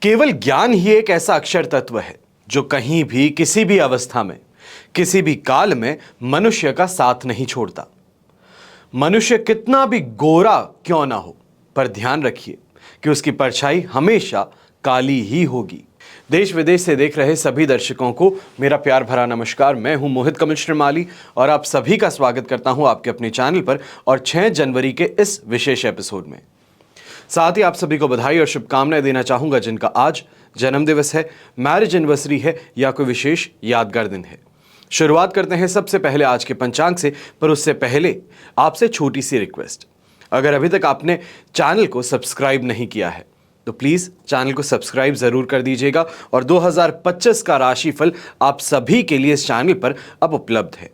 केवल ज्ञान ही एक ऐसा अक्षर तत्व है जो कहीं भी किसी भी अवस्था में किसी भी काल में मनुष्य का साथ नहीं छोड़ता। मनुष्य कितना भी गोरा क्यों ना हो, पर ध्यान रखिए कि उसकी परछाई हमेशा काली ही होगी। देश विदेश से देख रहे सभी दर्शकों को मेरा प्यार भरा नमस्कार। मैं हूं मोहित कमल श्रीमाली और आप सभी का स्वागत करता हूं आपके अपने चैनल पर और 6 जनवरी के इस विशेष एपिसोड में। साथ ही आप सभी को बधाई और शुभकामनाएं देना चाहूंगा जिनका आज जन्मदिवस है, मैरिज एनिवर्सरी है या कोई विशेष यादगार दिन है। शुरुआत करते हैं सबसे पहले आज के पंचांग से, पर उससे पहले आपसे छोटी सी रिक्वेस्ट। अगर अभी तक आपने चैनल को सब्सक्राइब नहीं किया है तो प्लीज चैनल को सब्सक्राइब जरूर कर दीजिएगा और 2025 का राशिफल आप सभी के लिए इस चैनल पर अब उपलब्ध है।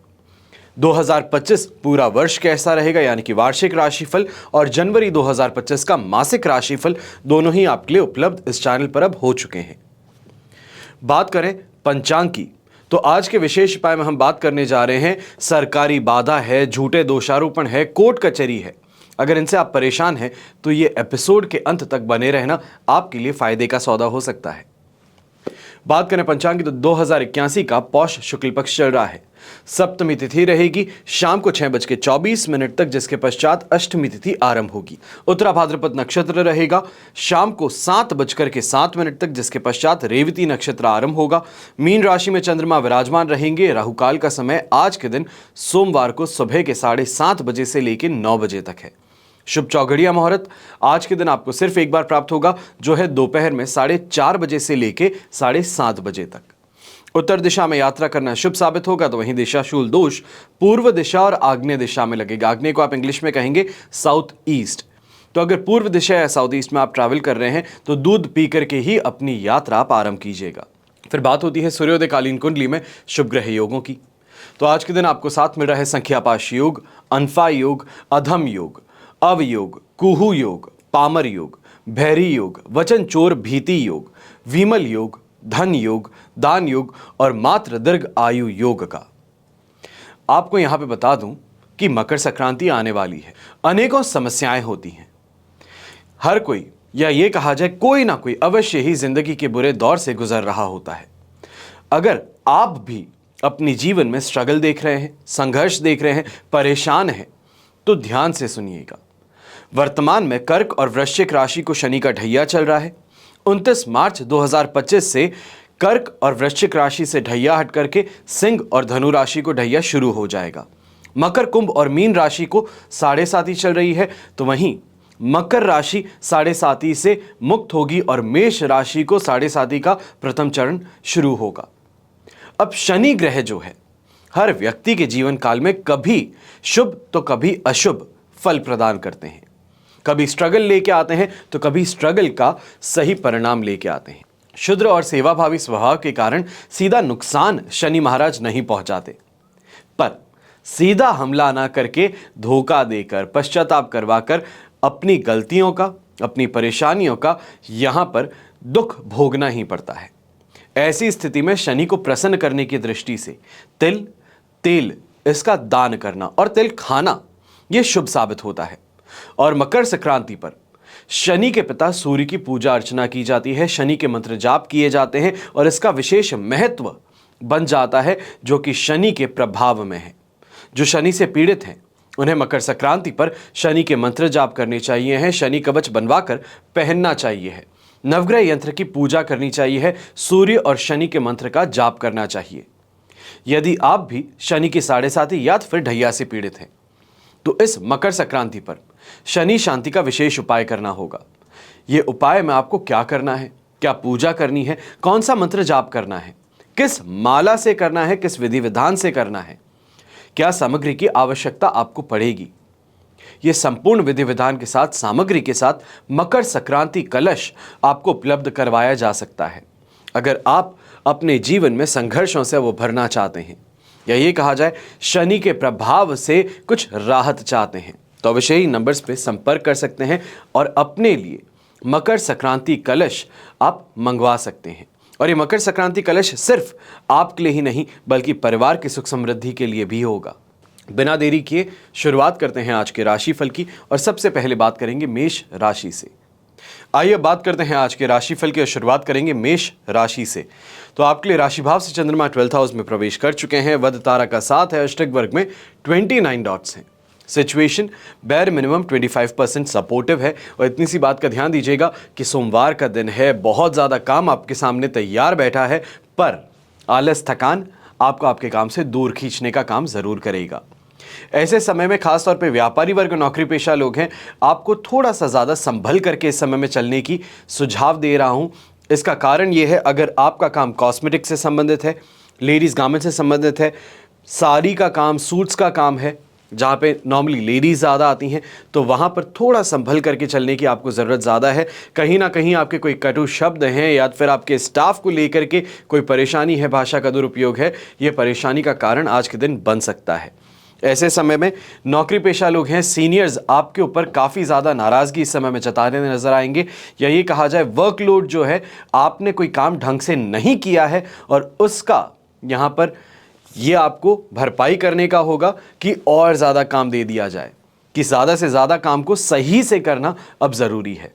2025 पूरा वर्ष कैसा रहेगा यानी कि वार्षिक राशिफल और जनवरी 2025 का मासिक राशिफल दोनों ही आपके लिए उपलब्ध इस चैनल पर अब हो चुके हैं। बात करें पंचांग की तो आज के विशेष उपाय में हम बात करने जा रहे हैं सरकारी बाधा है, झूठे दोषारोपण है, कोर्ट कचहरी है। अगर इनसे आप परेशान हैं तो ये एपिसोड के अंत तक बने रहना आपके लिए फायदे का सौदा हो सकता है। बात करें पंचांग की तो 2081 का पौष शुक्ल पक्ष चल रहा है। सप्तमी तिथि रहेगी शाम को 6:24 तक, जिसके पश्चात अष्टमी तिथि आरंभ होगी। उत्तरा भाद्रपद नक्षत्र रहेगा शाम को 7:07 तक, जिसके पश्चात रेवती नक्षत्र आरंभ होगा। मीन राशि में चंद्रमा विराजमान रहेंगे। राहुकाल का समय आज के दिन सोमवार को सुबह के 7:30 बजे से लेकर 9 बजे तक है। शुभ चौघड़िया मुहूर्त आज के दिन आपको सिर्फ एक बार प्राप्त होगा, जो है दोपहर में 4:30 बजे से लेकर 7:30 बजे तक। उत्तर दिशा में यात्रा करना शुभ साबित होगा, तो वहीं दिशाशूल दोष पूर्व दिशा और आग्नेय दिशा में लगेगा। आग्नेय को आप इंग्लिश में कहेंगे साउथ ईस्ट। तो अगर पूर्व दिशा या साउथ ईस्ट में आप ट्रैवल कर रहे हैं तो दूध पी करके ही अपनी यात्रा आप आरंभ कीजिएगा। फिर बात होती है सूर्योदयकालीन कुंडली में शुभ ग्रह योगों की। तो आज के दिन आपको साथ मिल रहा है संख्यापाश योग, अनफा योग, अधम योग, अवयोग, कुहू योग, पामर योग, भैरी योग, वचन चोर भीति योग, विमल योग, धन योग, दान योग और मात्र दीर्घ आयु योग का। आपको यहां पे बता दूं कि मकर संक्रांति आने वाली है। अनेकों समस्याएं होती हैं। हर कोई या ये कहा जाए कोई ना कोई अवश्य ही जिंदगी के बुरे दौर से गुजर रहा होता है। अगर आप भी अपनी जीवन में स्ट्रगल देख रहे हैं, संघर्ष देख रहे हैं, परेशान हैं, तो ध्यान से सुनिएगा। वर्तमान में कर्क और वृश्चिक राशि को शनि का ढैया चल रहा है। 29 मार्च 2025 से कर्क और वृश्चिक राशि से ढैया हट करके सिंह और धनु राशि को ढैया शुरू हो जाएगा। मकर, कुंभ और मीन राशि को 7.5 चल रही है, तो वहीं मकर राशि 7.5 से मुक्त होगी और मेष राशि को 7.5 का प्रथम चरण शुरू होगा। अब शनि ग्रह जो है हर व्यक्ति के जीवन काल में कभी शुभ तो कभी अशुभ फल प्रदान करते हैं। कभी स्ट्रगल लेके आते हैं तो कभी स्ट्रगल का सही परिणाम लेके आते हैं। शुद्र और सेवाभावी स्वभाव के कारण सीधा नुकसान शनि महाराज नहीं पहुंचाते, पर सीधा हमला ना करके धोखा देकर, पश्चाताप करवाकर अपनी गलतियों का, अपनी परेशानियों का यहां पर दुख भोगना ही पड़ता है। ऐसी स्थिति में शनि को प्रसन्न करने की दृष्टि से तिल, तेल इसका दान करना और तिल खाना यह शुभ साबित होता है। और मकर संक्रांति पर शनि के पिता सूर्य की पूजा अर्चना की जाती है, शनि के मंत्र जाप किए जाते हैं और इसका विशेष महत्व बन जाता है जो कि शनि के प्रभाव में है। जो शनि से पीड़ित हैं उन्हें मकर संक्रांति पर शनि के मंत्र जाप करने चाहिए हैं, शनि कवच बनवाकर पहनना चाहिए है, नवग्रह यंत्र की पूजा करनी चाहिए है, सूर्य और शनि के मंत्र का जाप करना चाहिए। यदि आप भी शनि की 7.5 या फिर ढैया से पीड़ित हैं तो इस मकर संक्रांति पर शनि शांति का विशेष उपाय करना होगा। यह उपाय में आपको क्या करना है, क्या पूजा करनी है, कौन सा मंत्र जाप करना है, किस माला से करना है, किस विधि विधान से करना है, क्या सामग्री की आवश्यकता आपको पड़ेगी, यह संपूर्ण विधि विधान के साथ, सामग्री के साथ मकर संक्रांति कलश आपको उपलब्ध करवाया जा सकता है। अगर आप अपने जीवन में संघर्षों से वो भरना चाहते हैं या ये कहा जाए शनि के प्रभाव से कुछ राहत चाहते हैं तो अवश्य ही नंबर्स पे संपर्क कर सकते हैं और अपने लिए मकर संक्रांति कलश आप मंगवा सकते हैं। और ये मकर संक्रांति कलश सिर्फ आपके लिए ही नहीं बल्कि परिवार की सुख समृद्धि के लिए भी होगा। बिना देरी किए शुरुआत करते हैं आज के राशिफल की और सबसे पहले बात करेंगे मेष राशि से। आइए बात करते हैं आज के राशिफल की और शुरुआत करेंगे मेष राशि से। तो आपके लिए राशि भाव से चंद्रमा 12th हाउस में प्रवेश कर चुके हैं। वध तारा का साथ है, अष्टक वर्ग में 29 डॉट्स हैं। सिचुएशन बैर मिनिमम 25% सपोर्टिव है। और इतनी सी बात का ध्यान दीजिएगा कि सोमवार का दिन है, बहुत ज़्यादा काम आपके सामने तैयार बैठा है, पर आलस थकान आपको आपके काम से दूर खींचने का काम ज़रूर करेगा। ऐसे समय में खासतौर पे व्यापारी वर्ग, नौकरी पेशा लोग हैं, आपको थोड़ा सा ज़्यादा संभल करके इस समय में चलने की सुझाव दे रहा हूँ। इसका कारण ये है, अगर आपका काम कॉस्मेटिक से संबंधित है, लेडीज़ गारमेंट से संबंधित है, साड़ी का काम, सूट्स का काम है, जहाँ पे नॉर्मली लेडीज़ ज़्यादा आती हैं, तो वहाँ पर थोड़ा संभल करके चलने की आपको ज़रूरत ज़्यादा है। कहीं ना कहीं आपके कोई कटु शब्द हैं या फिर आपके स्टाफ को लेकर के कोई परेशानी है, भाषा का दुरुपयोग है, ये परेशानी का कारण आज के दिन बन सकता है। ऐसे समय में नौकरी पेशा लोग हैं, सीनियर्स आपके ऊपर काफ़ी ज़्यादा नाराज़गी इस समय में जताने नजर आएंगे, या ये कहा जाए वर्कलोड जो है, आपने कोई काम ढंग से नहीं किया है और उसका यहाँ पर ये आपको भरपाई करने का होगा कि और ज़्यादा काम दे दिया जाए, कि ज़्यादा से ज़्यादा काम को सही से करना अब ज़रूरी है।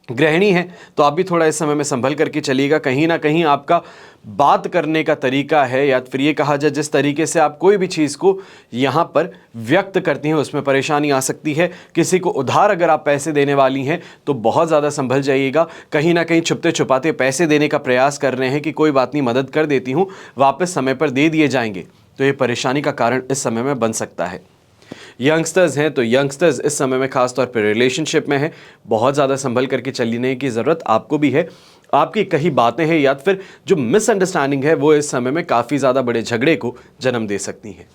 गृहिणी है तो आप भी थोड़ा इस समय में संभल करके चलिएगा। कहीं ना कहीं आपका बात करने का तरीका है, या फिर ये कहा जाए जिस तरीके से आप कोई भी चीज़ को यहाँ पर व्यक्त करती हैं, उसमें परेशानी आ सकती है। किसी को उधार अगर आप पैसे देने वाली हैं तो बहुत ज़्यादा संभल जाइएगा। कहीं ना कहीं छुपते छुपाते पैसे देने का प्रयास कर रहे हैं कि कोई बात नहीं, मदद कर देती हूँ, वापस समय पर दे दिए जाएंगे, तो ये परेशानी का कारण इस समय में बन सकता है। यंगस्टर्स हैं तो यंगस्टर्स इस समय में खासतौर पर रिलेशनशिप में है, बहुत ज़्यादा संभल करके चलने की ज़रूरत आपको भी है। आपकी कई बातें हैं या फिर जो मिसअंडरस्टैंडिंग है वो इस समय में काफ़ी ज़्यादा बड़े झगड़े को जन्म दे सकती हैं।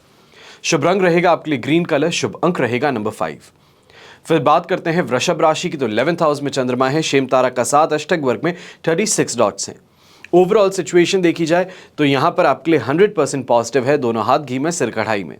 शुभ रंग रहेगा आपके लिए ग्रीन कलर, शुभ अंक रहेगा नंबर 5। फिर बात करते हैं वृषभ राशि की। तो 11th हाउस में चंद्रमा है, शेम तारा का साथ, अष्टक वर्ग में 36 डॉट्स हैं। ओवरऑल सिचुएशन देखी जाए तो यहाँ पर आपके लिए 100% पॉजिटिव है, दोनों हाथ घी में सिर कढ़ाई में।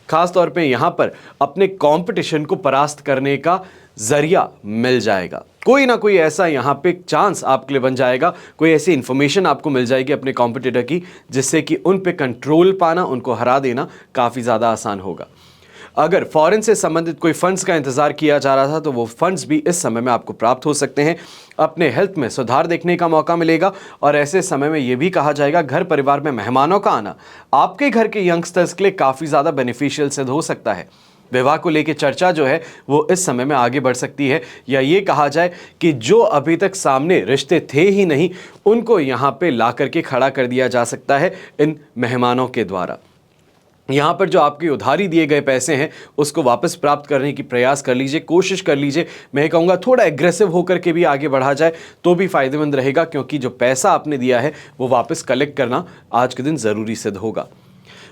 खास तौर पे यहाँ पर अपने कंपटीशन को परास्त करने का जरिया मिल जाएगा। कोई ना कोई ऐसा यहाँ पे चांस आपके लिए बन जाएगा, कोई ऐसी इंफॉर्मेशन आपको मिल जाएगी अपने कॉम्पिटिटर की, जिससे कि उन पे कंट्रोल पाना, उनको हरा देना काफ़ी ज़्यादा आसान होगा। अगर फॉरेन से संबंधित कोई फंड्स का इंतजार किया जा रहा था तो वो फंड्स भी इस समय में आपको प्राप्त हो सकते हैं। अपने हेल्थ में सुधार देखने का मौका मिलेगा। और ऐसे समय में ये भी कहा जाएगा, घर परिवार में मेहमानों का आना आपके घर के यंगस्टर्स के लिए काफ़ी ज़्यादा बेनिफिशियल सिद्ध हो सकता है। विवाह को लेकर चर्चा जो है वो इस समय में आगे बढ़ सकती है, या ये कहा जाए कि जो अभी तक सामने रिश्ते थे ही नहीं, उनको यहाँ पे ला करके खड़ा कर दिया जा सकता है इन मेहमानों के द्वारा। यहाँ पर जो आपके उधारी दिए गए पैसे हैं उसको वापस प्राप्त करने की प्रयास कर लीजिए, कोशिश कर लीजिए। मैं कहूँगा थोड़ा एग्रेसिव होकर के भी आगे बढ़ा जाए तो भी फायदेमंद रहेगा, क्योंकि जो पैसा आपने दिया है वो वापस कलेक्ट करना आज के दिन ज़रूरी सिद्ध होगा।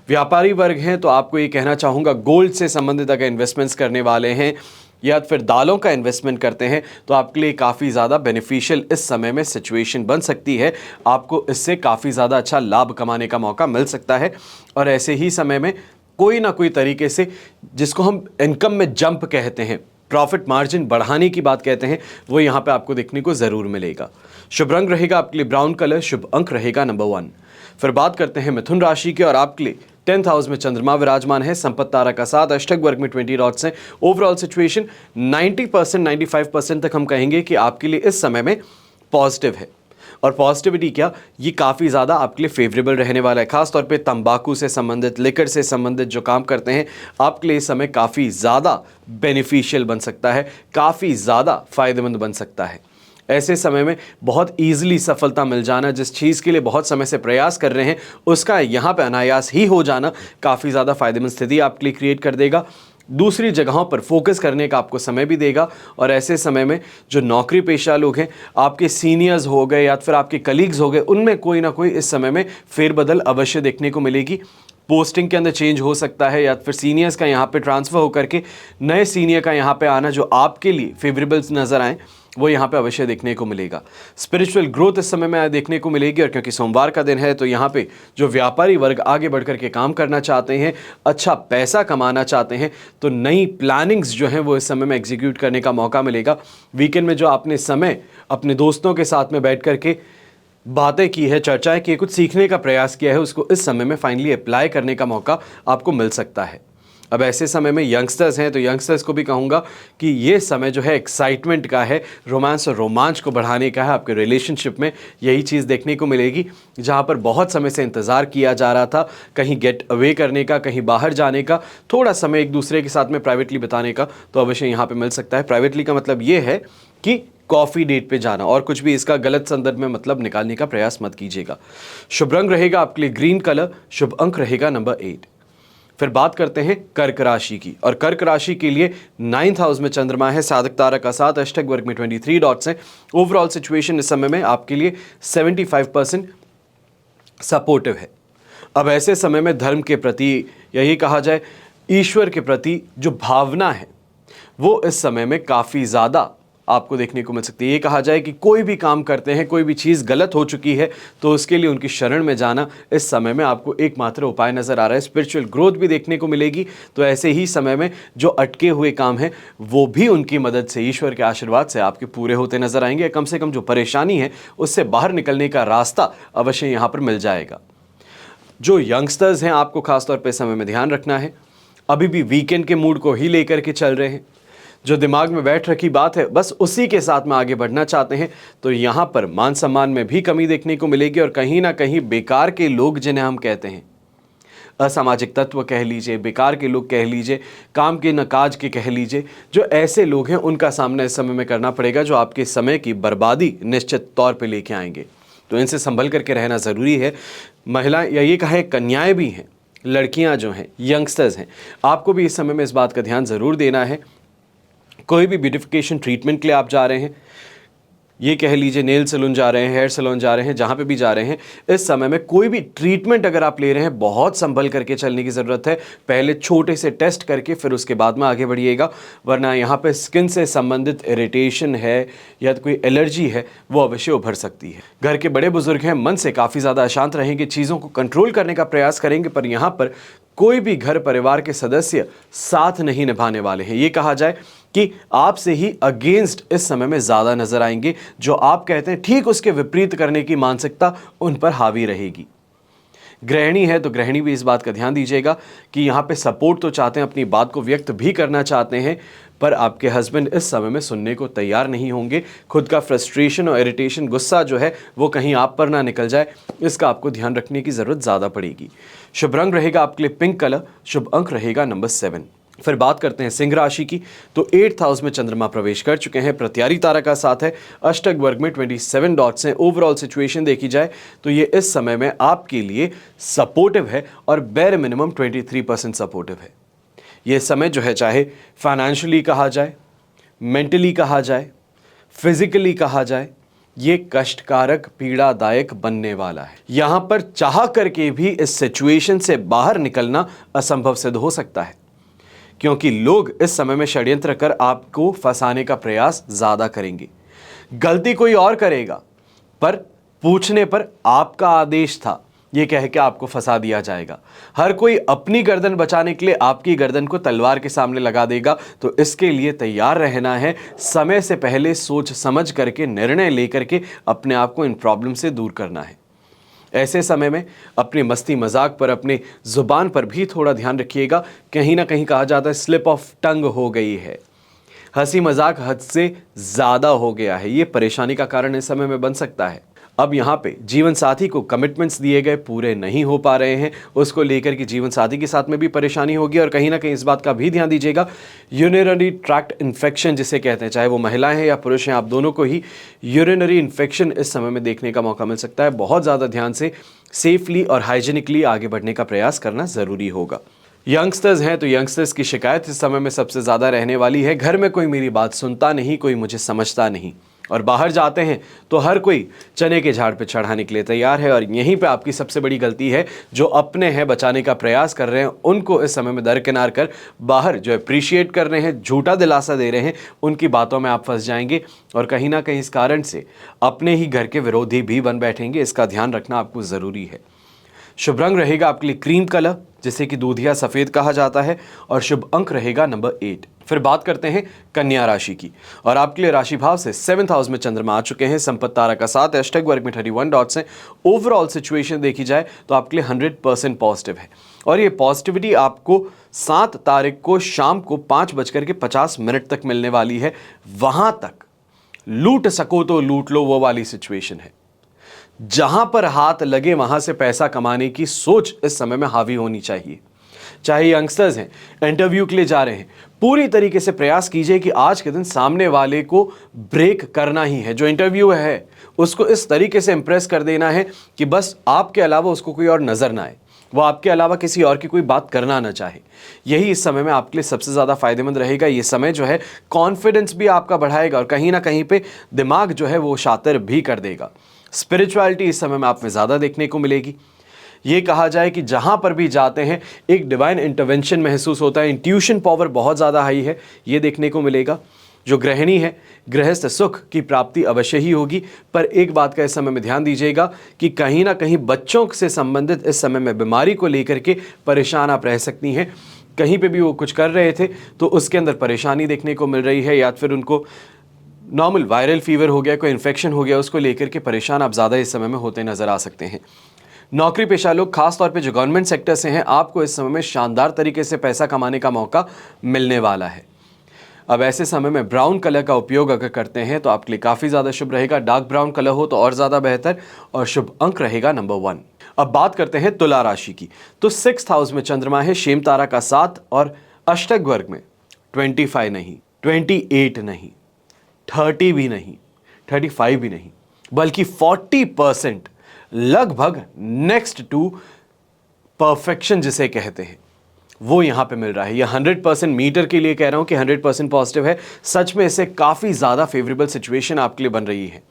व्यापारी वर्ग हैं तो आपको ये कहना चाहूँगा, गोल्ड से संबंधित अगर इन्वेस्टमेंट्स करने वाले हैं या फिर दालों का इन्वेस्टमेंट करते हैं तो आपके लिए काफ़ी ज़्यादा बेनिफिशियल इस समय में सिचुएशन बन सकती है। आपको इससे काफ़ी ज़्यादा अच्छा लाभ कमाने का मौका मिल सकता है। और ऐसे ही समय में कोई ना कोई तरीके से, जिसको हम इनकम में जंप कहते हैं, प्रॉफिट मार्जिन बढ़ाने की बात कहते हैं, वो यहाँ पे आपको देखने को ज़रूर मिलेगा। शुभ रंग रहेगा आपके लिए ब्राउन कलर, शुभ अंक रहेगा नंबर 1। फिर बात करते हैं मिथुन राशि के, और आपके लिए 10th हाउस में चंद्रमा विराजमान है, संपत्ति तारा का साथ, अष्टक वर्ग में 20 डॉट्स हैं। ओवरऑल सिचुएशन 90% 95% तक हम कहेंगे कि आपके लिए इस समय में पॉजिटिव है। और पॉजिटिविटी क्या, ये काफ़ी ज़्यादा आपके लिए फेवरेबल रहने वाला है। खासतौर पे तंबाकू से संबंधित, लिकर से संबंधित जो काम करते हैं, आपके लिए इस समय काफ़ी ज़्यादा बेनिफिशियल बन सकता है, काफ़ी ज़्यादा फ़ायदेमंद बन सकता है। ऐसे समय में बहुत ईजिली सफलता मिल जाना, जिस चीज़ के लिए बहुत समय से प्रयास कर रहे हैं उसका यहाँ पे अनायास ही हो जाना काफ़ी ज़्यादा फ़ायदेमंद स्थिति आपके लिए क्रिएट कर देगा। दूसरी जगहों पर फोकस करने का आपको समय भी देगा। और ऐसे समय में जो नौकरी पेशा लोग हैं, आपके सीनियर्स हो गए या फिर आपके कलीग्स हो गए, उनमें कोई ना कोई इस समय में फेरबदल अवश्य देखने को मिलेगी। पोस्टिंग के अंदर चेंज हो सकता है, या फिर सीनियर्स का यहाँ पे ट्रांसफ़र होकर के नए सीनियर का यहाँ पे आना, जो आपके लिए फेवरेबल नज़र आए, वो यहाँ पे अवश्य देखने को मिलेगा। स्पिरिचुअल ग्रोथ इस समय में देखने को मिलेगी। और क्योंकि सोमवार का दिन है तो यहाँ पे जो व्यापारी वर्ग आगे बढ़ कर के काम करना चाहते हैं, अच्छा पैसा कमाना चाहते हैं, तो नई प्लानिंग्स जो हैं वो इस समय में एग्जीक्यूट करने का मौका मिलेगा। वीकेंड में जो आपने समय अपने दोस्तों के साथ में बैठ कर के बातें की है, चर्चाएं की, कुछ सीखने का प्रयास किया है, उसको इस समय में फाइनली अप्लाई करने का मौका आपको मिल सकता है। अब ऐसे समय में यंगस्टर्स हैं तो यंगस्टर्स को भी कहूँगा कि ये समय जो है एक्साइटमेंट का है, रोमांस और रोमांच को बढ़ाने का है। आपके रिलेशनशिप में यही चीज़ देखने को मिलेगी, जहाँ पर बहुत समय से इंतज़ार किया जा रहा था कहीं गेट अवे करने का, कहीं बाहर जाने का, थोड़ा समय एक दूसरे के साथ में प्राइवेटली बिताने का, तो अवश्य यहाँ पर मिल सकता है। प्राइवेटली का मतलब ये है कि कॉफ़ी डेट पे जाना, और कुछ भी इसका गलत संदर्भ में मतलब निकालने का प्रयास मत कीजिएगा। शुभ रंग रहेगा आपके लिए ग्रीन कलर, शुभ अंक रहेगा नंबर 8। फिर बात करते हैं कर्क राशि की, और कर्क राशि के लिए 9th हाउस में चंद्रमा है, साधक तारा का साथ, अष्टक वर्ग में 23 डॉट्स हैं। ओवरऑल सिचुएशन इस समय में आपके लिए 75% सपोर्टिव है। अब ऐसे समय में धर्म के प्रति, यही कहा जाए ईश्वर के प्रति जो भावना है वो इस समय में काफ़ी ज़्यादा आपको देखने को मिल सकती है। ये कहा जाए कि कोई भी काम करते हैं, कोई भी चीज़ गलत हो चुकी है तो उसके लिए उनकी शरण में जाना इस समय में आपको एकमात्र उपाय नज़र आ रहा है। स्पिरिचुअल ग्रोथ भी देखने को मिलेगी, तो ऐसे ही समय में जो अटके हुए काम हैं वो भी उनकी मदद से, ईश्वर के आशीर्वाद से आपके पूरे होते नजर आएंगे। कम से कम जो परेशानी है उससे बाहर निकलने का रास्ता अवश्य यहाँ पर मिल जाएगा। जो यंगस्टर्स हैं आपको खासतौर पर समय में ध्यान रखना है, अभी भी वीकेंड के मूड को ही लेकर के चल रहे हैं, जो दिमाग में बैठ रखी बात है बस उसी के साथ में आगे बढ़ना चाहते हैं, तो यहाँ पर मान सम्मान में भी कमी देखने को मिलेगी। और कहीं ना कहीं बेकार के लोग, जिन्हें हम कहते हैं असामाजिक तत्व कह लीजिए, बेकार के लोग कह लीजिए, काम के न काज के कह लीजिए, जो ऐसे लोग हैं उनका सामना इस समय में करना पड़ेगा, जो आपके समय की बर्बादी निश्चित तौर पर लेके आएंगे। तो इनसे संभल करके रहना ज़रूरी है। महिला या ये कहे कन्याएँ भी हैं, लड़कियाँ जो हैं, यंगस्टर्स हैं, आपको भी इस समय में इस बात का ध्यान ज़रूर देना है। कोई भी ब्यूटिफिकेशन ट्रीटमेंट के लिए आप जा रहे हैं, ये कह लीजिए नेल सैलून जा रहे हैं, हेयर सैलून जा रहे हैं, जहाँ पे भी जा रहे हैं, इस समय में कोई भी ट्रीटमेंट अगर आप ले रहे हैं, बहुत संभल करके चलने की ज़रूरत है। पहले छोटे से टेस्ट करके फिर उसके बाद में आगे बढ़िएगा, वरना यहाँ पे स्किन से संबंधित इरिटेशन है या तो कोई एलर्जी है वो अवश्य उभर सकती है। घर के बड़े बुजुर्ग हैं, मन से काफ़ी ज़्यादा अशांत रहेंगे, चीज़ों को कंट्रोल करने का प्रयास करेंगे, पर यहाँ पर कोई भी घर परिवार के सदस्य साथ नहीं निभाने वाले हैं। ये कहा जाए कि आपसे ही अगेंस्ट इस समय में ज़्यादा नजर आएंगे। जो आप कहते हैं ठीक उसके विपरीत करने की मानसिकता उन पर हावी रहेगी। गृहिणी है तो गृहिणी भी इस बात का ध्यान दीजिएगा कि यहाँ पे सपोर्ट तो चाहते हैं, अपनी बात को व्यक्त भी करना चाहते हैं, पर आपके हस्बैंड इस समय में सुनने को तैयार नहीं होंगे। खुद का फ्रस्ट्रेशन और इरिटेशन, गुस्सा जो है वो कहीं आप पर ना निकल जाए, इसका आपको ध्यान रखने की ज़रूरत ज़्यादा पड़ेगी। शुभ रंग रहेगा आपके लिए पिंक कलर, शुभ अंक रहेगा नंबर 7। फिर बात करते हैं सिंह राशि की, तो 8th हाउस में चंद्रमा प्रवेश कर चुके हैं, प्रत्यारी तारा का साथ है, अष्टक वर्ग में 27 डॉट्स हैं। ओवरऑल सिचुएशन देखी जाए तो ये इस समय में आपके लिए सपोर्टिव है और बेर मिनिमम 23% सपोर्टिव है। ये समय जो है, चाहे फाइनेंशियली कहा जाए, मेंटली कहा जाए, फिजिकली कहा जाए, ये कष्टकारक पीड़ादायक बनने वाला है। यहाँ पर चाह करके भी इस सिचुएशन से बाहर निकलना असंभव सिद्ध हो सकता है, क्योंकि लोग इस समय में षड्यंत्र कर आपको फंसाने का प्रयास ज़्यादा करेंगे। गलती कोई और करेगा, पर पूछने पर आपका आदेश था ये कह के आपको फंसा दिया जाएगा। हर कोई अपनी गर्दन बचाने के लिए आपकी गर्दन को तलवार के सामने लगा देगा, तो इसके लिए तैयार रहना है। समय से पहले सोच समझ करके निर्णय लेकर के अपने आप को इन प्रॉब्लम से दूर करना है। ऐसे समय में अपनी मस्ती मजाक पर, अपने ज़ुबान पर भी थोड़ा ध्यान रखिएगा। कहीं ना कहीं कहा जाता है स्लिप ऑफ टंग हो गई है, हंसी मजाक हद से ज़्यादा हो गया है, ये परेशानी का कारण इस समय में बन सकता है। अब यहाँ पे जीवन साथी को कमिटमेंट्स दिए गए पूरे नहीं हो पा रहे हैं, उसको लेकर के जीवन साथी के साथ में भी परेशानी होगी। और कहीं ना कहीं इस बात का भी ध्यान दीजिएगा, यूरिनरी ट्रैक्ट इन्फेक्शन जिसे कहते हैं, चाहे वो महिलाएं हैं या पुरुष हैं, आप दोनों को ही यूरिनरी इन्फेक्शन इस समय में देखने का मौका मिल सकता है। बहुत ज़्यादा ध्यान से सेफली और हाइजीनिकली आगे बढ़ने का प्रयास करना ज़रूरी होगा। यंगस्टर्स हैं तो यंगस्टर्स की शिकायत इस समय में सबसे ज़्यादा रहने वाली है, घर में कोई मेरी बात सुनता नहीं, कोई मुझे समझता नहीं। और बाहर जाते हैं तो हर कोई चने के झाड़ पे चढ़ाने के लिए तैयार है। और यहीं पे आपकी सबसे बड़ी गलती है, जो अपने हैं बचाने का प्रयास कर रहे हैं उनको इस समय में दरकिनार कर बाहर जो अप्रिशिएट कर रहे हैं, झूठा दिलासा दे रहे हैं, उनकी बातों में आप फंस जाएंगे और कहीं ना कहीं इस कारण से अपने ही घर के विरोधी भी बन बैठेंगे। इसका ध्यान रखना आपको ज़रूरी है। शुभ रंग रहेगा आपके लिए क्रीम कलर, जिसे कि दूधिया सफेद कहा जाता है, और शुभ अंक रहेगा नंबर 8। फिर बात करते हैं कन्या राशि की, और आपके लिए राशि भाव से 7th हाउस में चंद्रमा आ चुके हैं, संपत्ति तारा का 7, हैशटैग वर्ग में 31 डॉट्स हैं। ओवरऑल सिचुएशन देखी जाए तो आपके लिए 100% पॉजिटिव है, और ये पॉजिटिविटी आपको 7 तारीख को शाम को 5:50 तक मिलने वाली है। वहां तक लूट सको तो लूट लो, वो वाली सिचुएशन है। जहां पर हाथ लगे वहां से पैसा कमाने की सोच इस समय में हावी होनी चाहिए। चाहे यंगस्टर्स हैं, इंटरव्यू के लिए जा रहे हैं, पूरी तरीके से प्रयास कीजिए कि आज के दिन सामने वाले को ब्रेक करना ही है। जो इंटरव्यू है उसको इस तरीके से इंप्रेस कर देना है कि बस आपके अलावा उसको कोई और नजर ना आए, वो आपके अलावा किसी और की कोई बात करना ना चाहे। यही इस समय में आपके लिए सबसे ज़्यादा फायदेमंद रहेगा। ये समय जो है कॉन्फिडेंस भी आपका बढ़ाएगा, और कहीं ना कहीं पे दिमाग जो है वो शातिर भी कर देगा। स्पिरिचुअलिटी इस समय में आप में ज़्यादा देखने को मिलेगी। ये कहा जाए कि जहां पर भी जाते हैं एक डिवाइन इंटरवेंशन महसूस होता है, इंट्यूशन पावर बहुत ज़्यादा हाई है, ये देखने को मिलेगा। जो गृहिणी है, गृहस्थ सुख की प्राप्ति अवश्य ही होगी, पर एक बात का इस समय में ध्यान दीजिएगा कि कहीं ना कहीं बच्चों से संबंधित इस समय में बीमारी को लेकर के परेशान आप रह सकती हैं। कहीं पे भी वो कुछ कर रहे थे तो उसके अंदर परेशानी देखने को मिल रही है, या फिर उनको नॉर्मल वायरल फीवर हो गया, कोई इन्फेक्शन हो गया, उसको लेकर के परेशान आप ज़्यादा इस समय में होते नजर आ सकते हैं। नौकरी पेशा लोग, खास तौर पे जो गवर्नमेंट सेक्टर से हैं, आपको इस समय में शानदार तरीके से पैसा कमाने का मौका मिलने वाला है। अब ऐसे समय में ब्राउन कलर का उपयोग अगर करते हैं तो आपके लिए काफ़ी ज़्यादा शुभ रहेगा। डार्क ब्राउन कलर हो तो और ज़्यादा बेहतर, और शुभ अंक रहेगा नंबर 1। अब बात करते हैं तुला राशि की, तो 6th हाउस में चंद्रमा है, शेम तारा का 7, और अष्टक वर्ग में 25 नहीं, 28 नहीं, 30 भी नहीं, 35 भी नहीं, बल्कि 40% लगभग नेक्स्ट टू परफेक्शन जिसे कहते हैं वो यहां पे मिल रहा है। ये 100% मीटर के लिए कह रहा हूं कि 100% पॉजिटिव है। सच में इससे काफ़ी ज़्यादा फेवरेबल सिचुएशन आपके लिए बन रही है।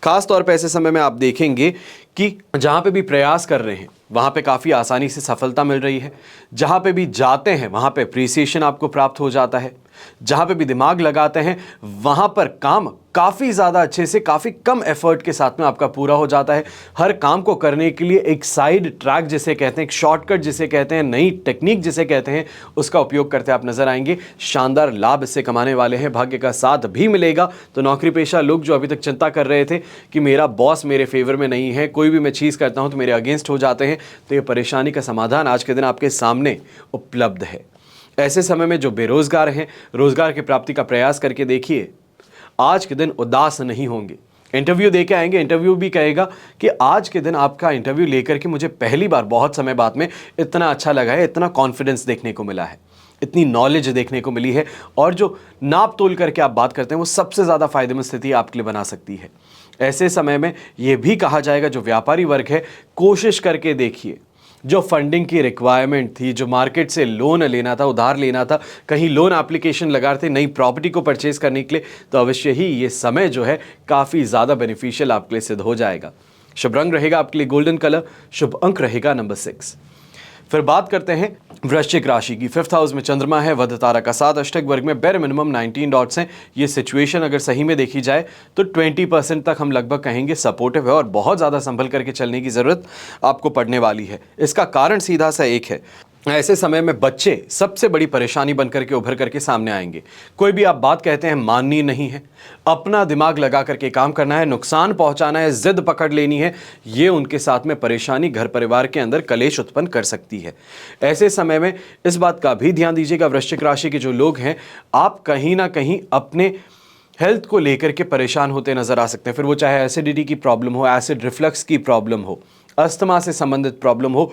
खास तौर पे ऐसे समय में आप देखेंगे कि जहां पे भी प्रयास कर रहे हैं वहां पे काफ़ी आसानी से सफलता मिल रही है। जहां पे भी जाते हैं वहां पे अप्रिसिएशन आपको प्राप्त हो जाता है। जहां पे भी दिमाग लगाते हैं वहां पर काम काफ़ी ज़्यादा अच्छे से, काफ़ी कम एफर्ट के साथ में आपका पूरा हो जाता है। हर काम को करने के लिए एक साइड ट्रैक जिसे कहते हैं, एक शॉर्टकट जिसे कहते हैं, नई टेक्निक जिसे कहते हैं, उसका उपयोग करते आप नजर आएंगे। शानदार लाभ इससे कमाने वाले हैं, भाग्य का साथ भी मिलेगा। तो नौकरी पेशा लोग जो अभी तक चिंता कर रहे थे कि मेरा बॉस मेरे फेवर में नहीं है, कोई भी मैं चीज़ करता हूँ तो मेरे अगेंस्ट हो जाते हैं, तो ये परेशानी का समाधान आज के दिन आपके सामने उपलब्ध है। ऐसे समय में जो बेरोजगार हैं, रोजगार की प्राप्ति का प्रयास करके देखिए, आज के दिन उदास नहीं होंगे। इंटरव्यू दे के आएंगे, इंटरव्यू भी कहेगा कि आज के दिन आपका इंटरव्यू लेकर के मुझे पहली बार बहुत समय बाद में इतना अच्छा लगा है, इतना कॉन्फिडेंस देखने को मिला है, इतनी नॉलेज देखने को मिली है। और जो नाप तोल करके आप बात करते हैं वो सबसे ज़्यादा फायदेमंद स्थिति आपके लिए बना सकती है। ऐसे समय में यह भी कहा जाएगा जो व्यापारी वर्ग है, कोशिश करके देखिए, जो फंडिंग की रिक्वायरमेंट थी, जो मार्केट से लोन लेना था, उधार लेना था, कहीं लोन एप्लीकेशन लगा रहे थे नई प्रॉपर्टी को परचेज करने के लिए, तो अवश्य ही ये समय जो है काफ़ी ज़्यादा बेनिफिशियल आपके लिए सिद्ध हो जाएगा। शुभ रंग रहेगा आपके लिए गोल्डन कलर, शुभ अंक रहेगा नंबर 6। फिर बात करते हैं वृश्चिक राशि की। 5th हाउस में चंद्रमा है, वध तारा का 7, अष्टक वर्ग में बेर मिनिमम 19 डॉट्स हैं। ये सिचुएशन अगर सही में देखी जाए तो 20% तक हम लगभग कहेंगे सपोर्टिव है, और बहुत ज़्यादा संभल करके चलने की ज़रूरत आपको पड़ने वाली है। इसका कारण सीधा सा एक है, ऐसे समय में बच्चे सबसे बड़ी परेशानी बनकर के उभर करके सामने आएंगे। कोई भी आप बात कहते हैं माननी नहीं है, अपना दिमाग लगा करके काम करना है, नुकसान पहुंचाना है, जिद पकड़ लेनी है। ये उनके साथ में परेशानी घर परिवार के अंदर कलेश उत्पन्न कर सकती है। ऐसे समय में इस बात का भी ध्यान दीजिएगा, वृश्चिक राशि के जो लोग हैं, आप कहीं ना कहीं अपने हेल्थ को लेकर के परेशान होते नजर आ सकते हैं। फिर वो चाहे एसिडिटी की प्रॉब्लम हो, एसिड रिफ्लक्स की प्रॉब्लम हो, अस्थमा से संबंधित प्रॉब्लम हो,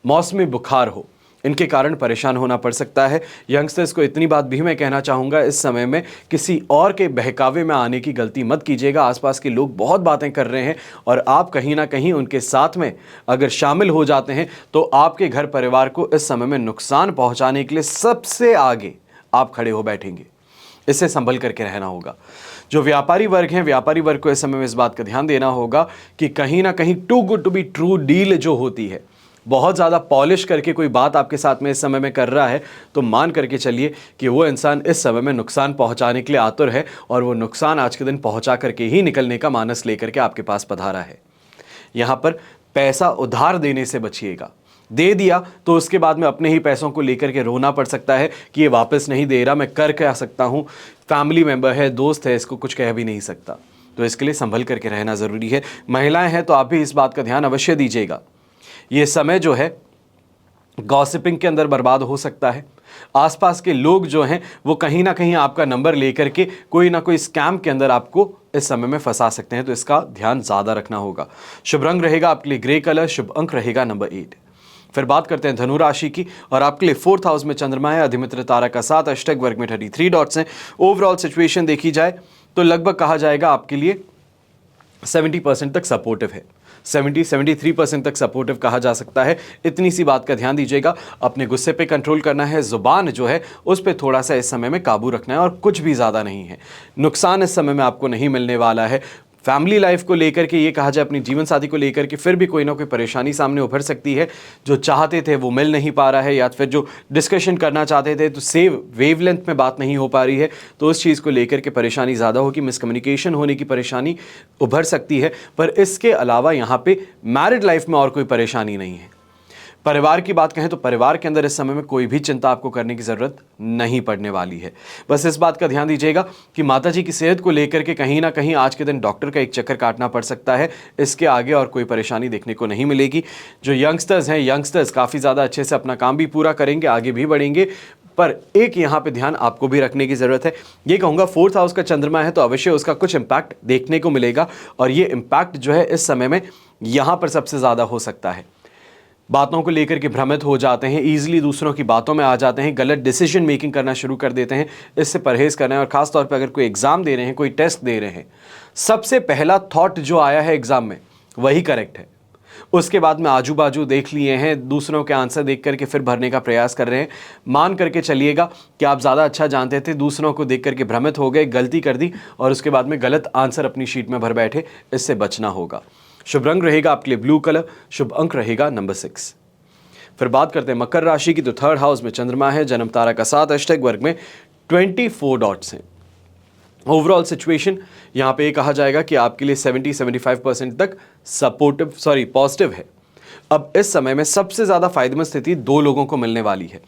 मौसमी बुखार हो, इनके कारण परेशान होना पड़ सकता है। यंगस्टर्स को इतनी बात भी मैं कहना चाहूँगा, इस समय में किसी और के बहकावे में आने की गलती मत कीजिएगा। आसपास के लोग बहुत बातें कर रहे हैं और आप कहीं ना कहीं उनके साथ में अगर शामिल हो जाते हैं तो आपके घर परिवार को इस समय में नुकसान पहुँचाने के लिए सबसे आगे आप खड़े हो बैठेंगे। इससे संभल करके रहना होगा। जो व्यापारी वर्ग हैं, व्यापारी वर्ग को इस समय में इस बात का ध्यान देना होगा कि कहीं ना कहीं too good to be true deal जो होती है, बहुत ज़्यादा पॉलिश करके कोई बात आपके साथ में इस समय में कर रहा है तो मान करके चलिए कि वो इंसान इस समय में नुकसान पहुंचाने के लिए आतुर है, और वो नुकसान आज के दिन पहुंचा करके ही निकलने का मानस लेकर के आपके पास पधारा है। यहाँ पर पैसा उधार देने से बचिएगा। दे दिया तो उसके बाद में अपने ही पैसों को लेकर के रोना पड़ सकता है कि ये वापस नहीं दे रहा, मैं कर क्या सकता हूँ, फैमिली मेंबर है, दोस्त है, इसको कुछ कह भी नहीं सकता। तो इसके लिए संभल करके रहना ज़रूरी है। महिलाएं हैं तो आप भी इस बात का ध्यान अवश्य दीजिएगा। ये समय जो है गॉसिपिंग के अंदर बर्बाद हो सकता है। आसपास के लोग जो हैं वो कहीं ना कहीं आपका नंबर लेकर के कोई ना कोई स्कैम के अंदर आपको इस समय में फंसा सकते हैं, तो इसका ध्यान ज़्यादा रखना होगा। शुभ रंग रहेगा आपके लिए ग्रे कलर, शुभ अंक रहेगा नंबर 8। फिर बात करते हैं धनु राशि की, और आपके लिए 4th हाउस में चंद्रमा है, अधिमित्र तारा का 7, अष्टक वर्ग में 33 डॉट्स हैं। ओवरऑल सिचुएशन देखी जाए तो लगभग कहा जाएगा आपके लिए 70% तक सपोर्टिव है, 73% तक सपोर्टिव कहा जा सकता है। इतनी सी बात का ध्यान दीजिएगा, अपने गुस्से पे कंट्रोल करना है, जुबान जो है उस पे थोड़ा सा इस समय में काबू रखना है, और कुछ भी ज़्यादा नहीं है। नुकसान इस समय में आपको नहीं मिलने वाला है। फैमिली लाइफ को लेकर के ये कहा जाए, अपनी जीवन साथी को लेकर के फिर भी कोई ना कोई परेशानी सामने उभर सकती है। जो चाहते थे वो मिल नहीं पा रहा है, या फिर जो डिस्कशन करना चाहते थे तो सेव वेवलेंथ में बात नहीं हो पा रही है, तो उस चीज़ को लेकर के परेशानी ज़्यादा होगी, मिसकम्युनिकेशन होने की परेशानी उभर सकती है। पर इसके अलावा यहाँ पे मैरिड लाइफ में और कोई परेशानी नहीं है। परिवार की बात कहें तो परिवार के अंदर इस समय में कोई भी चिंता आपको करने की ज़रूरत नहीं पड़ने वाली है। बस इस बात का ध्यान दीजिएगा कि माता जी की सेहत को लेकर के कहीं ना कहीं आज के दिन डॉक्टर का एक चक्कर काटना पड़ सकता है। इसके आगे और कोई परेशानी देखने को नहीं मिलेगी। जो यंगस्टर्स हैं, यंगस्टर्स काफ़ी ज़्यादा अच्छे से अपना काम भी पूरा करेंगे, आगे भी बढ़ेंगे। पर एक यहाँ पे ध्यान आपको भी रखने की ज़रूरत है। ये कहूँगा 4th हाउस का चंद्रमा है तो अवश्य उसका कुछ इम्पैक्ट देखने को मिलेगा, और ये इम्पैक्ट जो है इस समय में यहाँ पर सबसे ज़्यादा हो सकता है। बातों को लेकर के भ्रमित हो जाते हैं, ईजिली दूसरों की बातों में आ जाते हैं, गलत डिसीजन मेकिंग करना शुरू कर देते हैं। इससे परहेज़ करना है, और ख़ास तौर पे अगर कोई एग्ज़ाम दे रहे हैं, कोई टेस्ट दे रहे हैं, सबसे पहला थॉट जो आया है एग्ज़ाम में वही करेक्ट है। उसके बाद में आजू बाजू देख लिए हैं, दूसरों के आंसर देख करके फिर भरने का प्रयास कर रहे हैं। मान करके चलिएगा कि आप ज़्यादा अच्छा जानते थे, दूसरों को देख करके भ्रमित हो गए, गलती कर दी, और उसके बाद में गलत आंसर अपनी शीट में भर बैठे। इससे बचना होगा। शुभ रंग रहेगा आपके लिए ब्लू कलर, शुभ अंक रहेगा नंबर 6। फिर बात करते हैं मकर राशि की, तो 3rd हाउस में चंद्रमा है, जन्म तारा का 7, अष्टक वर्ग में 24 डॉट्स हैं। ओवरऑल सिचुएशन यहाँ पे कहा जाएगा कि आपके लिए 70-75% तक पॉजिटिव है। अब इस समय में सबसे ज़्यादा फायदेमंद स्थिति 2 लोगों को मिलने वाली है।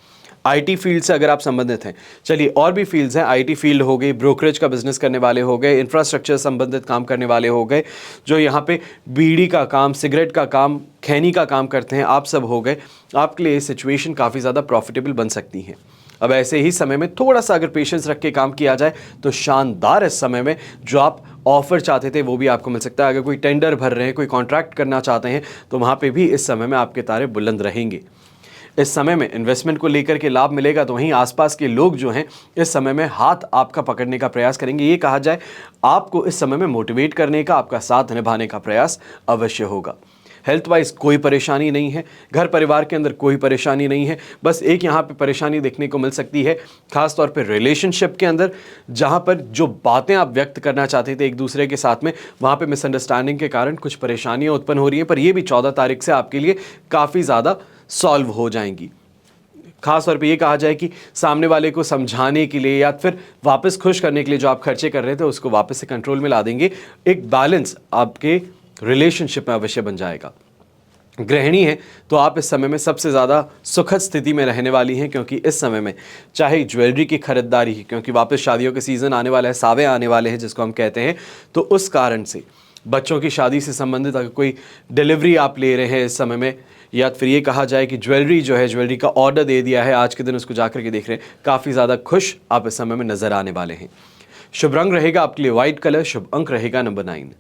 आईटी फील्ड से अगर आप संबंधित हैं, चलिए और भी फील्ड्स हैं, आईटी फील्ड हो गई, ब्रोकरेज का बिजनेस करने वाले हो गए, इंफ्रास्ट्रक्चर संबंधित काम करने वाले हो गए, जो यहाँ पे बीड़ी का काम, सिगरेट का काम, खैनी का काम करते हैं, आप सब हो गए। आपके लिए ये सिचुएशन काफ़ी ज़्यादा प्रॉफिटेबल बन सकती है। अब ऐसे ही समय में थोड़ा सा अगर पेशेंस रख के काम किया जाए तो शानदार इस समय में जो आप ऑफर चाहते थे वो भी आपको मिल सकता है। अगर कोई टेंडर भर रहे हैं, कोई कॉन्ट्रैक्ट करना चाहते हैं, तो वहाँ पे भी इस समय में आपके तारे बुलंद रहेंगे। इस समय में इन्वेस्टमेंट को लेकर के लाभ मिलेगा, तो वहीं आसपास के लोग जो हैं इस समय में हाथ आपका पकड़ने का प्रयास करेंगे। ये कहा जाए आपको इस समय में मोटिवेट करने का, आपका साथ निभाने का प्रयास अवश्य होगा। हेल्थ वाइज कोई परेशानी नहीं है, घर परिवार के अंदर कोई परेशानी नहीं है। बस एक यहाँ पे परेशानी देखने को मिल सकती है, खास तौर पे रिलेशनशिप के अंदर, जहाँ पर जो बातें आप व्यक्त करना चाहते थे एक दूसरे के साथ में, वहाँ पे मिसअंडरस्टैंडिंग के कारण कुछ परेशानियाँ उत्पन्न हो रही हैं। पर ये भी 14 तारीख से आपके लिए काफ़ी ज़्यादा सॉल्व हो जाएंगी। खास तौर पे ये कहा जाए कि सामने वाले को समझाने के लिए या फिर वापस खुश करने के लिए जो आप खर्चे कर रहे थे उसको वापस से कंट्रोल में ला देंगे। एक बैलेंस आपके रिलेशनशिप में अवश्य बन जाएगा। गृहिणी है तो आप इस समय में सबसे ज़्यादा सुखद स्थिति में रहने वाली हैं, क्योंकि इस समय में चाहे ज्वेलरी की खरीदारी, क्योंकि वापस शादियों के सीज़न आने वाला है, सावे आने वाले हैं जिसको हम कहते हैं, तो उस कारण से बच्चों की शादी से संबंधित अगर कोई डिलीवरी आप ले रहे हैं इस समय में, या फिर ये कहा जाए कि ज्वेलरी जो है, ज्वेलरी का ऑर्डर दे दिया है, आज के दिन उसको जाकर के देख रहे हैं, काफ़ी ज़्यादा खुश आप इस समय में नज़र आने वाले हैं। शुभ रंग रहेगा आपके लिए व्हाइट कलर, शुभ अंक रहेगा नंबर 9।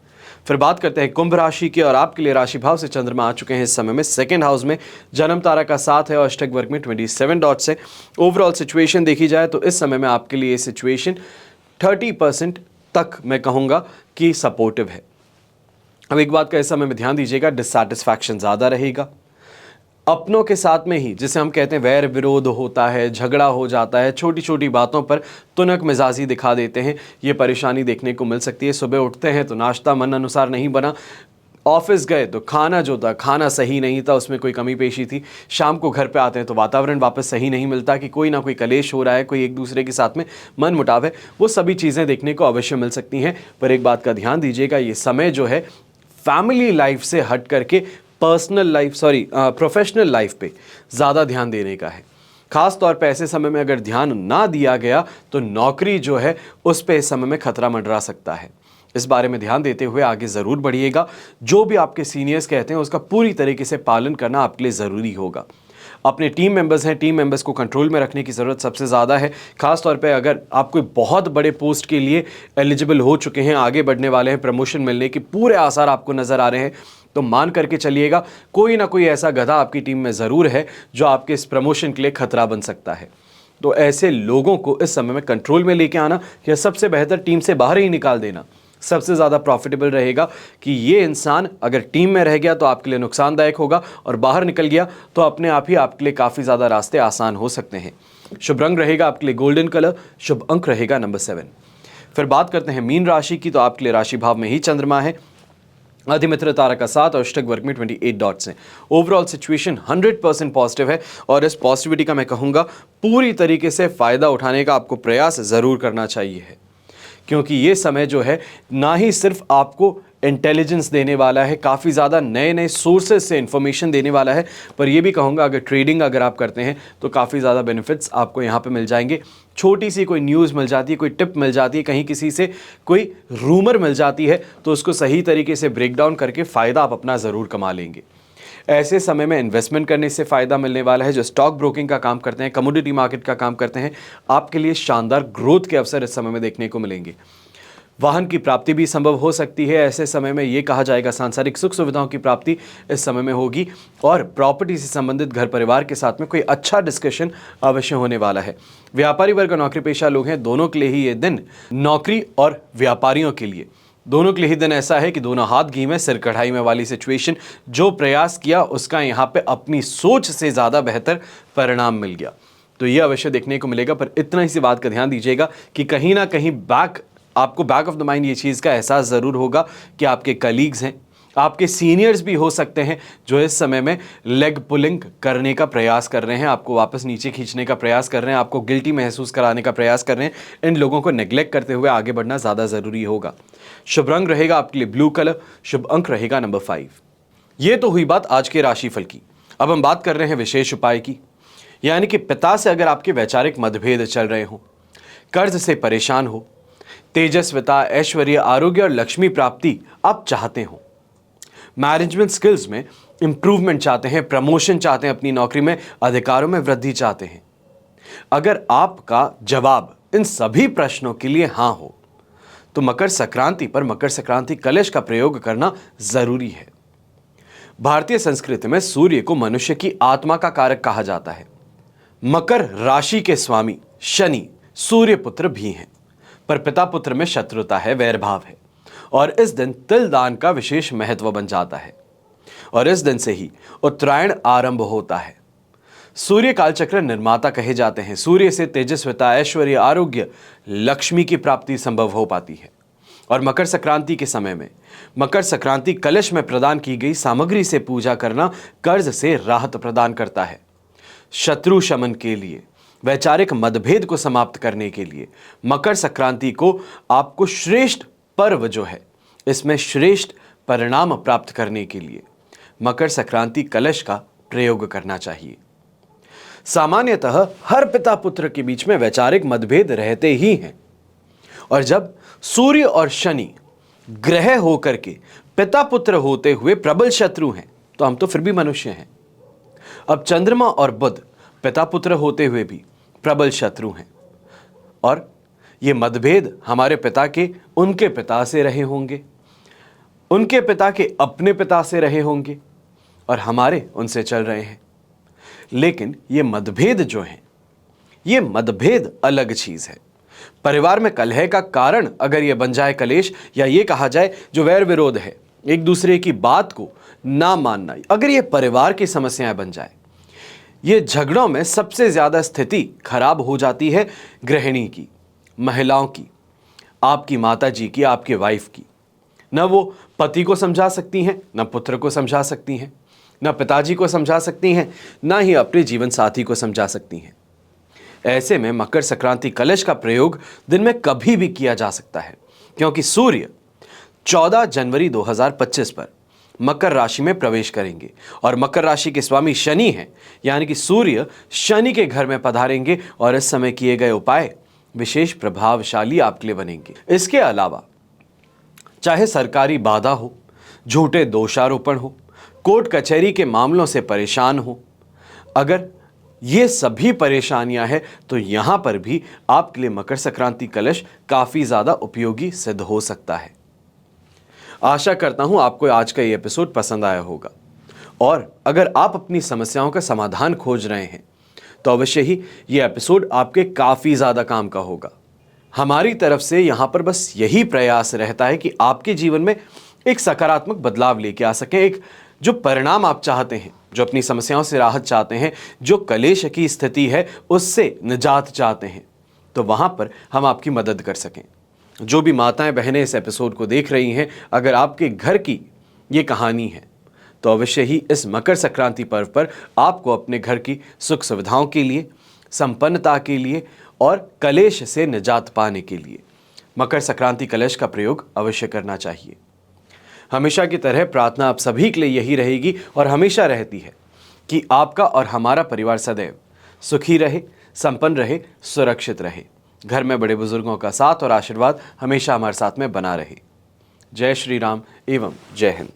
फिर बात करते हैं कुंभ राशि की, और आपके लिए राशि भाव से चंद्रमा आ चुके हैं इस समय में 2nd हाउस में, जन्म तारा का 7 है और अष्टक वर्ग में 27 डॉट्स है। ओवरऑल सिचुएशन देखी जाए तो इस समय में आपके लिए सिचुएशन 30% तक मैं कहूँगा कि सपोर्टिव है। अब एक बात का इस समय में ध्यान दीजिएगा, डिससैटिस्फैक्शन ज़्यादा रहेगा अपनों के साथ में ही, जिसे हम कहते हैं वैर विरोध होता है, झगड़ा हो जाता है, छोटी छोटी बातों पर तुनक मिजाजी दिखा देते हैं, ये परेशानी देखने को मिल सकती है। सुबह उठते हैं तो नाश्ता मन अनुसार नहीं बना, ऑफिस गए तो खाना जो था खाना सही नहीं था, उसमें कोई कमी पेशी थी, शाम को घर पे आते हैं तो वातावरण वापस सही नहीं मिलता, कि कोई ना कोई कलेश हो रहा है, कोई एक दूसरे के साथ में मन मुटाव है, वो सभी चीज़ें देखने को अवश्य मिल सकती हैं। पर एक बात का ध्यान दीजिएगा, ये समय जो है फैमिली लाइफ से हट करके प्रोफेशनल लाइफ पे ज़्यादा ध्यान देने का है। खास तौर पे ऐसे समय में अगर ध्यान ना दिया गया तो नौकरी जो है उस पे इस समय में खतरा मंडरा सकता है। इस बारे में ध्यान देते हुए आगे ज़रूर बढ़िएगा। जो भी आपके सीनियर्स कहते हैं उसका पूरी तरीके से पालन करना आपके लिए ज़रूरी होगा। अपने टीम मेंबर्स हैं, टीम मेंबर्स को कंट्रोल में रखने की ज़रूरत सबसे ज़्यादा है। खास तौर पे अगर आप कोई बहुत बड़े पोस्ट के लिए एलिजिबल हो चुके हैं, आगे बढ़ने वाले हैं, प्रमोशन मिलने के पूरे आसार आपको नज़र आ रहे हैं, तो मान करके चलिएगा कोई ना कोई ऐसा गधा आपकी टीम में ज़रूर है जो आपके इस प्रमोशन के लिए खतरा बन सकता है। तो ऐसे लोगों को इस समय में कंट्रोल में लेके आना या सबसे बेहतर टीम से बाहर ही निकाल देना सबसे ज़्यादा प्रॉफिटेबल रहेगा कि ये इंसान अगर टीम में रह गया तो आपके लिए नुकसानदायक होगा और बाहर निकल गया तो अपने आप ही आपके लिए काफ़ी ज़्यादा रास्ते आसान हो सकते हैं। शुभ रंग रहेगा आपके लिए गोल्डन कलर, शुभ अंक रहेगा नंबर 7। फिर बात करते हैं मीन राशि की, तो आपके लिए राशि भाव में ही चंद्रमा है, अधिमित्र तारा का 7 और अष्टक वर्ग में 28 डॉट्स हैं। ओवरऑल सिचुएशन 100% पॉजिटिव है और इस पॉजिटिविटी का मैं कहूँगा पूरी तरीके से फ़ायदा उठाने का आपको प्रयास ज़रूर करना चाहिए है, क्योंकि ये समय जो है ना ही सिर्फ आपको इंटेलिजेंस देने वाला है, काफ़ी ज़्यादा नए नए सोर्सेज से इंफॉर्मेशन देने वाला है, पर ये भी कहूँगा अगर ट्रेडिंग अगर आप करते हैं तो काफ़ी ज़्यादा बेनिफिट्स आपको यहाँ पे मिल जाएंगे। छोटी सी कोई न्यूज़ मिल जाती है, कोई टिप मिल जाती है, कहीं किसी से कोई रूमर मिल जाती है तो उसको सही तरीके से ब्रेक डाउन करके फ़ायदा आप अपना ज़रूर कमा लेंगे। ऐसे समय में इन्वेस्टमेंट करने से फ़ायदा मिलने वाला है। जो स्टॉक ब्रोकिंग का काम करते हैं, कमोडिटी मार्केट का काम करते हैं, आपके लिए शानदार ग्रोथ के अवसर इस समय में देखने को मिलेंगे। वाहन की प्राप्ति भी संभव हो सकती है। ऐसे समय में ये कहा जाएगा सांसारिक सुख सुविधाओं की प्राप्ति इस समय में होगी और प्रॉपर्टी से संबंधित घर परिवार के साथ में कोई अच्छा डिस्कशन अवश्य होने वाला है। व्यापारी वर्ग और नौकरी पेशा लोग हैं, दोनों के लिए ही ये दिन, नौकरी और व्यापारियों के लिए दोनों के लिए ही दिन ऐसा है कि दोनों हाथ घी में सिर कढ़ाई में वाली सिचुएशन। जो प्रयास किया उसका यहाँ पे अपनी सोच से ज़्यादा बेहतर परिणाम मिल गया, तो ये अवश्य देखने को मिलेगा। पर इतना ही सी बात का ध्यान दीजिएगा कि कहीं ना कहीं आपको बैक ऑफ द माइंड ये चीज़ का एहसास ज़रूर होगा कि आपके कलीग्स हैं, आपके सीनियर्स भी हो सकते हैं जो इस समय में लेग पुलिंग करने का प्रयास कर रहे हैं, आपको वापस नीचे खींचने का प्रयास कर रहे हैं, आपको गिल्टी महसूस कराने का प्रयास कर रहे हैं। इन लोगों को नेग्लेक्ट करते हुए आगे बढ़ना ज़्यादा ज़रूरी होगा। शुभ रंग रहेगा आपके लिए ब्लू कलर, शुभ अंक रहेगा नंबर 5। ये तो हुई बात आज के राशिफल की। अब हम बात कर रहे हैं विशेष उपाय की, यानी कि पिता से अगर आपके वैचारिक मतभेद चल रहे हों, कर्ज से परेशान हो, तेजस्विता, ऐश्वर्य, आरोग्य और लक्ष्मी प्राप्ति आप चाहते हो, मैनेजमेंट स्किल्स में इंप्रूवमेंट चाहते हैं, प्रमोशन चाहते हैं, अपनी नौकरी में अधिकारों में वृद्धि चाहते हैं, अगर आपका जवाब इन सभी प्रश्नों के लिए हाँ हो तो मकर संक्रांति पर मकर संक्रांति कलश का प्रयोग करना जरूरी है। भारतीय संस्कृति में सूर्य को मनुष्य की आत्मा का कारक कहा जाता है। मकर राशि के स्वामी शनि सूर्य पुत्र भी हैं, पर पिता पुत्र में शत्रुता है, वैरभाव है और इस दिन तिल दान का विशेष महत्व बन जाता है और इस दिन से ही उत्तरायण आरंभ होता है। सूर्य कालचक्र निर्माता कहे जाते हैं। सूर्य से तेजस्विता, ऐश्वर्य, आरोग्य, लक्ष्मी की प्राप्ति संभव हो पाती है और मकर संक्रांति के समय में मकर संक्रांति कलश में प्रदान की गई सामग्री से पूजा करना कर्ज से राहत प्रदान करता है। शत्रु शमन के लिए, वैचारिक मतभेद को समाप्त करने के लिए मकर संक्रांति को आपको श्रेष्ठ पर्व जो है, इसमें श्रेष्ठ परिणाम प्राप्त करने के लिए मकर संक्रांति कलश का प्रयोग करना चाहिए। सामान्यतः हर पिता पुत्र के बीच में वैचारिक मतभेद रहते ही हैं और जब सूर्य और शनि ग्रह होकर के पिता पुत्र होते हुए प्रबल शत्रु हैं तो हम तो फिर भी मनुष्य हैं। अब चंद्रमा और बुध पिता पुत्र होते हुए भी प्रबल शत्रु हैं और ये मतभेद हमारे पिता के उनके पिता से रहे होंगे, उनके पिता के अपने पिता से रहे होंगे और हमारे उनसे चल रहे हैं। लेकिन ये मतभेद जो हैं, ये मतभेद अलग चीज़ है। परिवार में कलह का कारण अगर ये बन जाए कलेश, या ये कहा जाए जो वैर विरोध है, एक दूसरे की बात को ना मानना, अगर ये परिवार की समस्याएं बन जाए, ये झगड़ों में सबसे ज़्यादा स्थिति खराब हो जाती है गृहिणी की, महिलाओं की, आपकी माता जी की, आपके वाइफ की। न वो पति को समझा सकती हैं, न पुत्र को समझा सकती हैं, न पिताजी को समझा सकती हैं, ना ही अपने जीवन साथी को समझा सकती हैं। ऐसे में मकर संक्रांति कलश का प्रयोग दिन में कभी भी किया जा सकता है, क्योंकि सूर्य 14 जनवरी 2025 पर मकर राशि में प्रवेश करेंगे और मकर राशि के स्वामी शनि हैं, यानी कि सूर्य शनि के घर में पधारेंगे और इस समय किए गए उपाय विशेष प्रभावशाली आपके लिए बनेंगे। इसके अलावा चाहे सरकारी बाधा हो, झूठे दोषारोपण हो, कोर्ट कचहरी के मामलों से परेशान हो, अगर ये सभी परेशानियां हैं तो यहां पर भी आपके लिए मकर संक्रांति कलश काफी ज्यादा उपयोगी सिद्ध हो सकता है। आशा करता हूं आपको आज का ये एपिसोड पसंद आया होगा और अगर आप अपनी समस्याओं का समाधान खोज रहे हैं तो अवश्य ही ये एपिसोड आपके काफी ज्यादा काम का होगा। हमारी तरफ से यहां पर बस यही प्रयास रहता है कि आपके जीवन में एक सकारात्मक बदलाव लेके आ सके, एक जो परिणाम आप चाहते हैं, जो अपनी समस्याओं से राहत चाहते हैं, जो कलेश की स्थिति है उससे निजात चाहते हैं, तो वहां पर हम आपकी मदद कर सकें। जो भी माताएं बहनें इस एपिसोड को देख रही हैं, अगर आपके घर की ये कहानी है तो अवश्य ही इस मकर संक्रांति पर्व पर आपको अपने घर की सुख सुविधाओं के लिए, संपन्नता के लिए और कलेश से निजात पाने के लिए मकर संक्रांति कलश का प्रयोग अवश्य करना चाहिए। हमेशा की तरह प्रार्थना आप सभी के लिए यही रहेगी और हमेशा रहती है कि आपका और हमारा परिवार सदैव सुखी रहे, संपन्न रहे, सुरक्षित रहे। घर में बड़े बुजुर्गों का साथ और आशीर्वाद हमेशा हमारे साथ में बना रहे। जय श्री राम एवं जय हिंद।